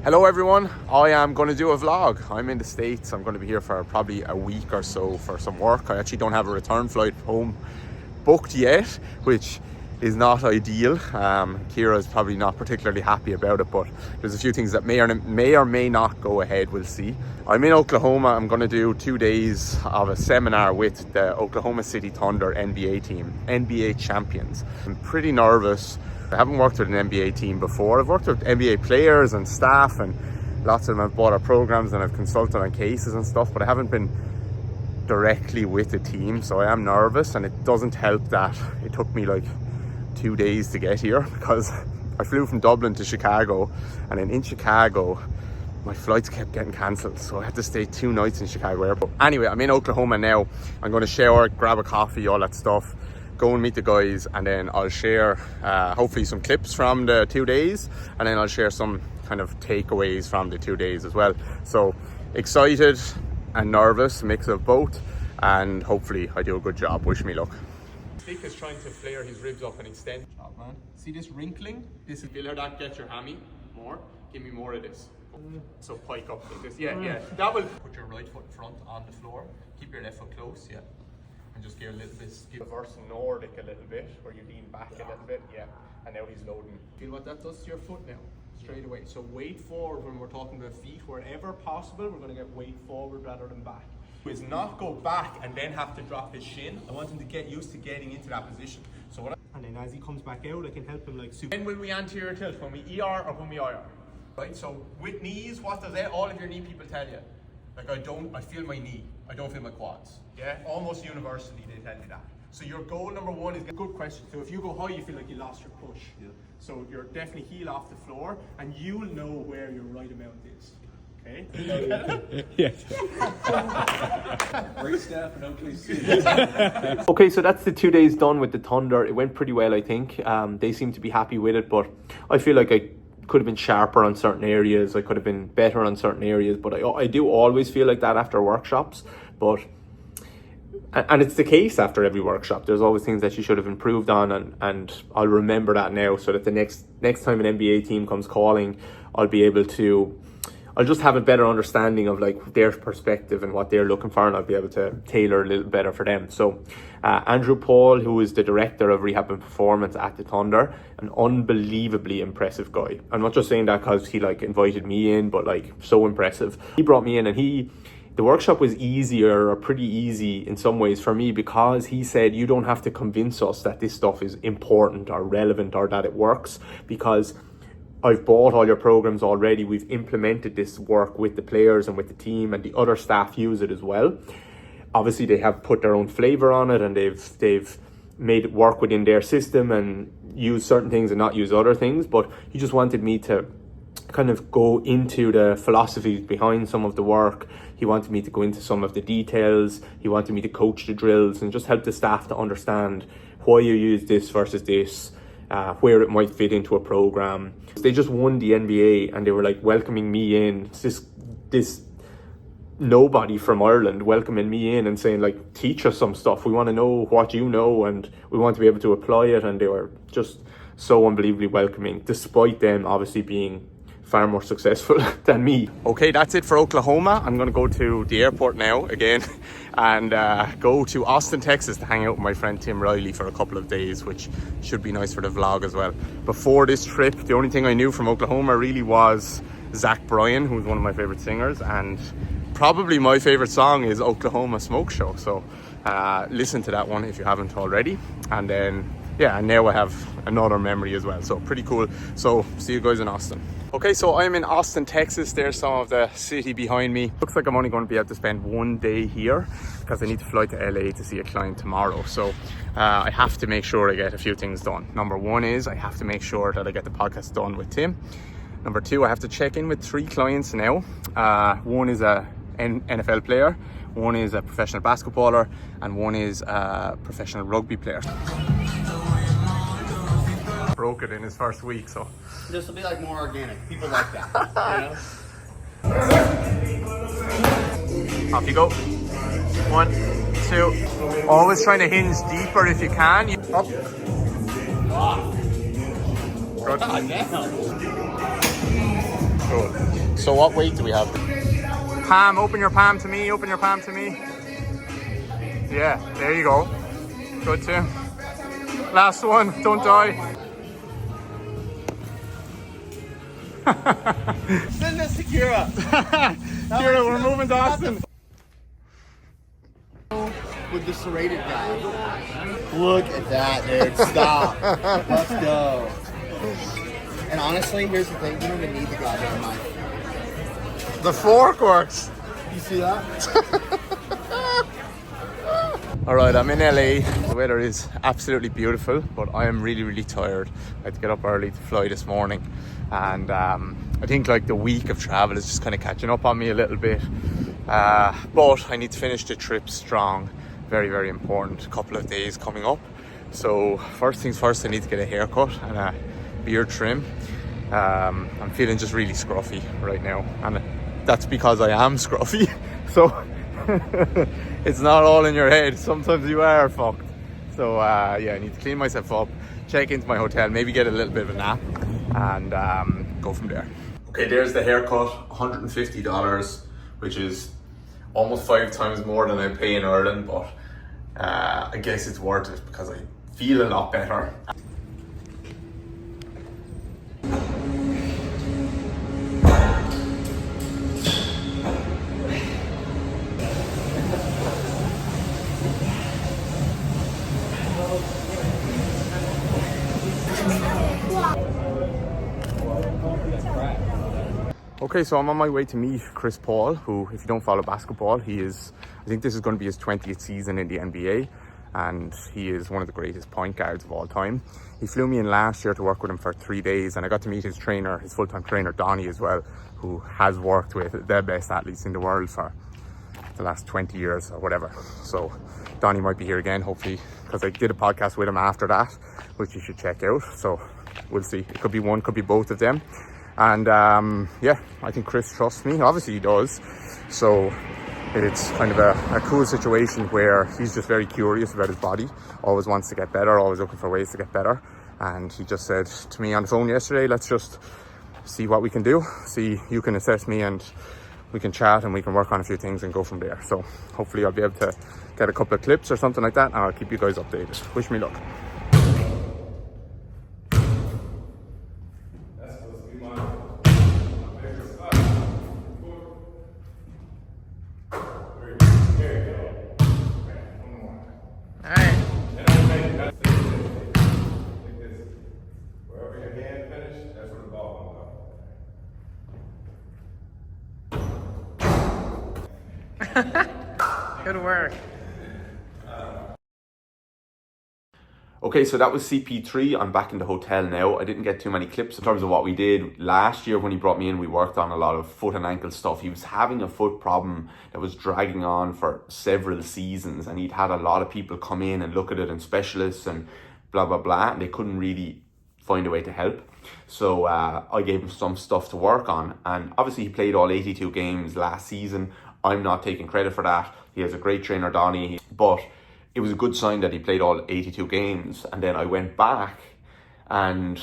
Hello everyone, I am going to do a vlog. I'm in the States. I'm going to be here for probably a week or so for some work. I actually don't have a return flight home booked yet, which is not ideal. Kira's probably not particularly happy about it, but there's a few things that may or may not go ahead. We'll see. I'm in Oklahoma. I'm going to do 2 days of a seminar with the Oklahoma City Thunder NBA team, NBA champions. I'm pretty nervous. I haven't worked with an NBA team before. I've worked with NBA players and staff, and lots of them have bought our programs and I've consulted on cases and stuff, but I haven't been directly with the team, so I am nervous. And it doesn't help that it took me like 2 days to get here, because I flew from Dublin to Chicago, and then in Chicago my flights kept getting cancelled, so I had to stay 2 nights in Chicago airport. Anyway, I'm in Oklahoma now. I'm going to shower, grab a coffee, all that stuff, go and meet the guys, and then I'll share hopefully some clips from the 2 days, and then I'll share some kind of takeaways from the 2 days as well. So excited and nervous, mix of both, and hopefully I do a good job. Wish me luck. Dick is trying to flare his ribs up and extend. Oh, man. See this wrinkling? This is feel how that gets your hammy more. Give me more of this. So pike up like this. Yeah. That will put your right foot front on the floor. Keep your left foot close. Yeah. And just give a little bit, reverse Nordic a little bit, where you lean back a little bit. Yeah. And now he's loading. Feel what that does to your foot now. Straight away. So weight forward when we're talking about feet. Wherever possible, we're going to get weight forward rather than back. Is not go back and then have to drop his shin. I want him to get used to getting into that position. So what and then as he comes back out, I can help him like super. When will we anterior tilt? When we ER or when we IR? Right? So with knees, what does all of your knee people tell you? Like I feel my knee. I don't feel my quads. Yeah? Almost universally they tell you that. So your goal number one is a good question. So if you go high, you feel like you lost your push. Yeah. So you're definitely heel off the floor, and you'll know where your right amount is. Okay. Yes. Great staff in OKC. Okay, so that's the 2 days done with the Thunder. It went pretty well, I think. They seem to be happy with it, but I feel like I could have been sharper on certain areas. I could have been better on certain areas, but I do always feel like that after workshops. And it's the case after every workshop. There's always things that you should have improved on, and I'll remember that now, so that the next time an NBA team comes calling, I'll just have a better understanding of like their perspective and what they're looking for, and I'll be able to tailor a little better for them. So Andrew Paul, who is the director of Rehab and Performance at the Thunder, an unbelievably impressive guy. I'm not just saying that because he like invited me in, but like so impressive. He brought me in, and the workshop was easier, or pretty easy in some ways for me, because he said you don't have to convince us that this stuff is important or relevant or that it works, because I've bought all your programs already. We've implemented this work with the players and with the team, and the other staff use it as well. Obviously, they have put their own flavor on it, and they've made it work within their system and use certain things and not use other things. But he just wanted me to kind of go into the philosophies behind some of the work. He wanted me to go into some of the details. He wanted me to coach the drills and just help the staff to understand why you use this versus this. Where it might fit into a program. They just won the NBA, and they were like welcoming me in. This nobody from Ireland welcoming me in and saying like, teach us some stuff. We want to know what you know, and we want to be able to apply it. And they were just so unbelievably welcoming, despite them obviously being far more successful than me. Okay, that's it for Oklahoma. I'm going to go to the airport now again and go to Austin, Texas to hang out with my friend Tim Riley for a couple of days, which should be nice for the vlog as well. Before this trip, the only thing I knew from Oklahoma really was Zach Bryan, who's one of my favorite singers, and probably my favorite song is Oklahoma Smoke Show. So listen to that one if you haven't already. And then yeah, and now I have another memory as well, so pretty cool. So see you guys in Austin. Okay, so I'm in Austin, Texas. There's some of the city behind me. Looks like I'm only going to be able to spend 1 day here, because I need to fly to LA to see a client tomorrow. So I have to make sure I get a few things done. Number one is I have to make sure that I get the podcast done with Tim. Number two, I have to check in with 3 clients now. One is a NFL player, one is a professional basketballer, and one is a professional rugby player. Broke it in his first week, so this will be like more organic. People like that. You know? Off you go. 1, 2. Always trying to hinge deeper if you can. Up. Good. Cool. So what weight do we have? Palm, open your palm to me, open your palm to me. Yeah, there you go. Good, Tim. Last one, don't die. Send this to Kira. Kira, we're moving to Austin. With the serrated guy. Look at that, dude. Stop. Let's go. And honestly, here's the thing. You don't even need the goddamn knife. The fork works. You see that? All right, I'm in LA. The weather is absolutely beautiful, but I am really, really tired. I had to get up early to fly this morning. And I think like the week of travel is just kind of catching up on me a little bit. But I need to finish the trip strong. Very, very important. A couple of days coming up. So first things first, I need to get a haircut and a beard trim. I'm feeling just really scruffy right now. And that's because I am scruffy. So it's not all in your head. Sometimes you are fucked. So yeah, I need to clean myself up, check into my hotel, maybe get a little bit of a nap, and go from there. Okay, there's the haircut, $150, which is almost 5 times more than I pay in Ireland, but I guess it's worth it because I feel a lot better. Okay, so I'm on my way to meet Chris Paul, who, if you don't follow basketball, I think this is going to be his 20th season in the NBA, and he is one of the greatest point guards of all time. He flew me in last year to work with him for 3 days, and I got to meet his trainer, his full-time trainer, Donnie, as well, who has worked with the best athletes in the world for the last 20 years or whatever. So Donnie might be here again, hopefully, because I did a podcast with him after that, which you should check out. So we'll see. It could be one, could be both of them. And yeah, I think Chris trusts me. Obviously he does. So it's kind of a cool situation where he's just very curious about his body, always wants to get better, always looking for ways to get better. And he just said to me on the phone yesterday, let's just see what we can do. See, you can assess me and we can chat and we can work on a few things and go from there. So hopefully I'll be able to get a couple of clips or something like that, and I'll keep you guys updated. Wish me luck. Good work. Okay, so that was CP3. I'm back in the hotel now. I didn't get too many clips in terms of what we did. Last year when he brought me in, we worked on a lot of foot and ankle stuff. He was having a foot problem that was dragging on for several seasons, and he'd had a lot of people come in and look at it, and specialists and blah, blah, blah, and they couldn't really find a way to help. So I gave him some stuff to work on, and obviously he played all 82 games last season. I'm not taking credit for that. He has a great trainer, Donnie, but it was a good sign that he played all 82 games. And then I went back, and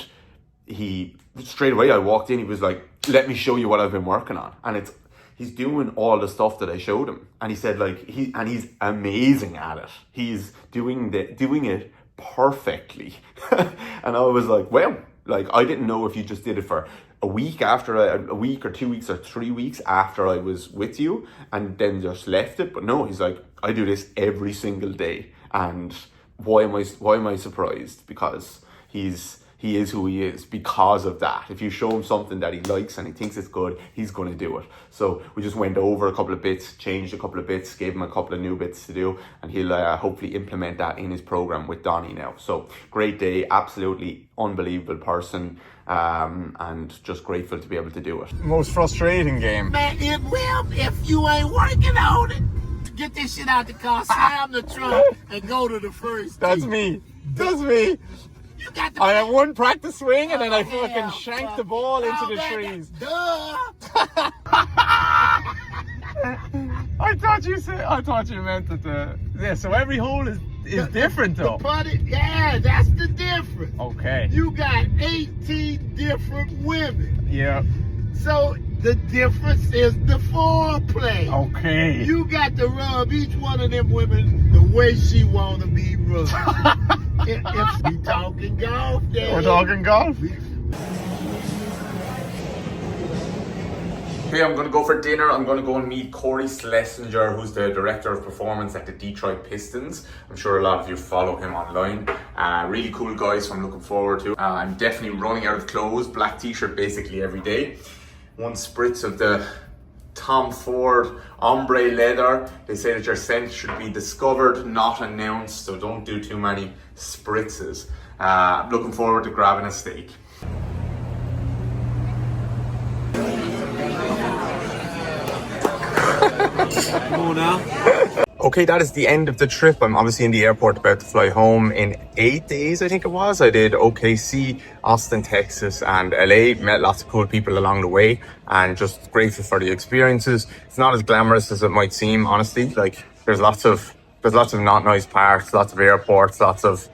he, straight away I walked in, he was like, let me show you what I've been working on. And he's doing all the stuff that I showed him. And he said like, he's amazing at it. He's doing it perfectly. And I was like, well, like, I didn't know if you just did it for a week or 2 weeks or 3 weeks after I was with you and then just left it. But no, he's like, I do this every single day. And why am I surprised? Because he is who he is because of that. If you show him something that he likes and he thinks it's good, he's going to do it. So we just went over a couple of bits, changed a couple of bits, gave him a couple of new bits to do, and he'll hopefully implement that in his program with Donnie now. So great day, absolutely unbelievable person, and just grateful to be able to do it. Most frustrating game. Man, it will if you ain't working on it. Get this shit out the car, slam the trunk, and go to the first. That's tee. me. That's me. You got the I have one practice swing and then I fucking shanked the ball into the trees. Duh. I thought you meant that yeah, so every hole is different though. The putty, yeah, that's the difference. Okay. You got 18 different women. Yeah. So The difference is the foreplay. Okay. You got to rub each one of them women the way she wanna be rubbed. if we talking golf, then We're talking golf. Okay, I'm going to go for dinner. I'm going to go and meet Corey Schlesinger, who's the Director of Performance at the Detroit Pistons. I'm sure a lot of you follow him online. Really cool guy, so I'm looking forward to it. I'm definitely running out of clothes. Black t-shirt basically every day. 1 spritz of the Tom Ford ombre leather. They say that your scent should be discovered, not announced, so don't do too many spritzes. Looking forward to grabbing a steak. Come on now. Okay, that is the end of the trip. I'm obviously in the airport about to fly home in 8 days, I think it was. I did OKC, Austin, Texas, and LA. Met lots of cool people along the way and just grateful for the experiences. It's not as glamorous as it might seem, honestly. Like, there's lots of not nice parts, lots of airports, lots of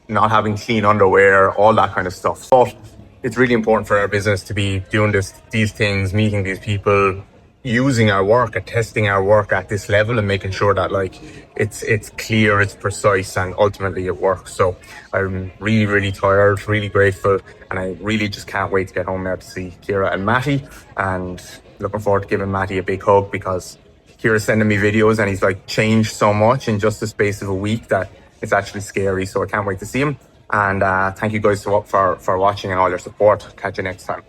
not having clean underwear, all that kind of stuff. But it's really important for our business to be doing these things, meeting these people, using our work and testing our work at this level and making sure that like it's clear, it's precise, and ultimately it works. So I'm really tired, really grateful, and I really just can't wait to get home now to see Kira and Matty, and looking forward to giving Matty a big hug, because Kira's sending me videos and he's like changed so much in just the space of a week that it's actually scary. So I can't wait to see him. And thank you guys for watching and all your support. Catch you next time.